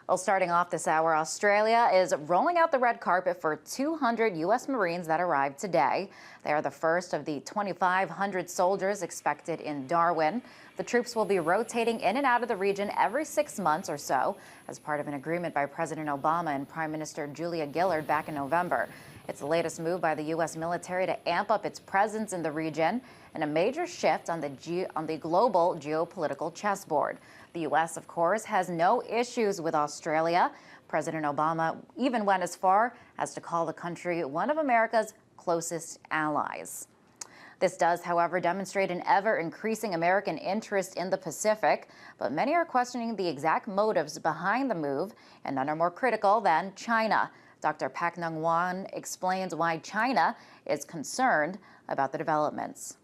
Well, starting off this hour, Australia is rolling out the red carpet for 200 U.S. Marines that arrived today. They are the first of the 2,500 soldiers expected in Darwin. The troops will be rotating in and out of the region every 6 months or so as part of an agreement by President Obama and Prime Minister Julia Gillard back in November. It's the latest move by the U.S. military to amp up its presence in the region and a major shift on the global geopolitical chessboard. The U.S., of course, has no issues with Australia. President Obama even went as far as to call the country one of America's closest allies. This does, however, demonstrate an ever-increasing American interest in the Pacific, but many are questioning the exact motives behind the move, and none are more critical than China. Dr. Pak Nung-Wan explains why China is concerned about the developments.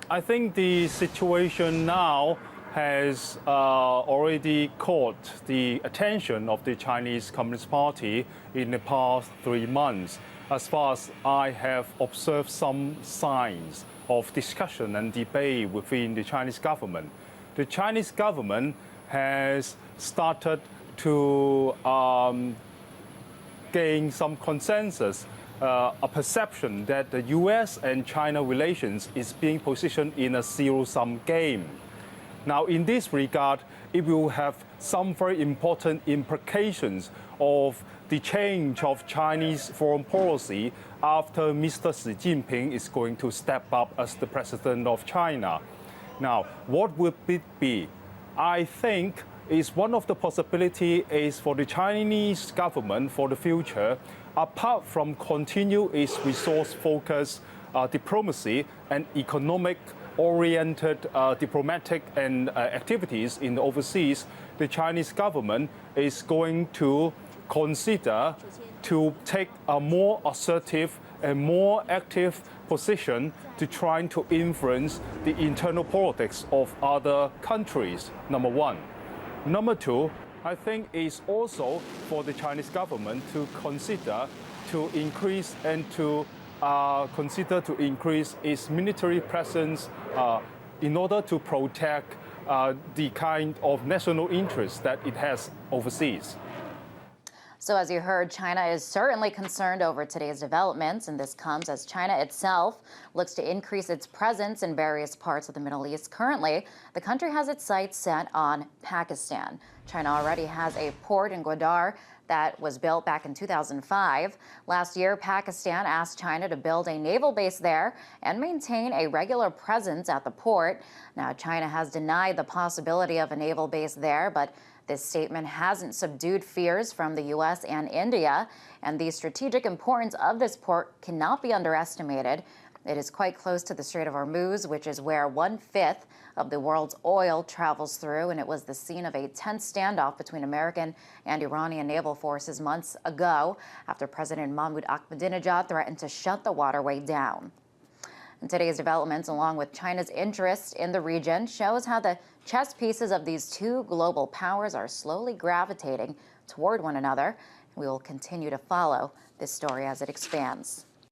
I think the situation now has already caught the attention of the Chinese Communist Party in the past 3 months. As far as I have observed some signs of discussion and debate within the Chinese government. The Chinese government has started to gain some consensus, a perception that the U.S. and China relations is being positioned in a zero-sum game. Now, in this regard, it will have some very important implications of the change of Chinese foreign policy after Mr. Xi Jinping is going to step up as the president of China. Now, what would it be? I think is one of the possibility is for the Chinese government for the future, apart from continue its resource-focused diplomacy and economic-oriented diplomatic and activities in the overseas, the Chinese government is going to consider to take a more assertive and more active position to try to influence the internal politics of other countries, number one. Number two, I think it's also for the Chinese government to consider to increase and to consider to increase its military presence in order to protect the kind of national interest that it has overseas. So as you heard, China is certainly concerned over today's developments, and this comes as China itself looks to increase its presence in various parts of the Middle East. Currently, the country has its sights set on Pakistan. China already has a port in Gwadar that was built back in 2005. Last year, Pakistan asked China to build a naval base there and maintain a regular presence at the port. Now, China has denied the possibility of a naval base there, but this statement hasn't subdued fears from the U.S. and India, and the strategic importance of this port cannot be underestimated. It is quite close to the Strait of Hormuz, which is where 1/5 of the world's oil travels through, and it was the scene of a tense standoff between American and Iranian naval forces months ago after President Mahmoud Ahmadinejad threatened to shut the waterway down. And today's developments, along with China's interest in the region, shows how the chess pieces of these two global powers are slowly gravitating toward one another. We will continue to follow this story as it expands.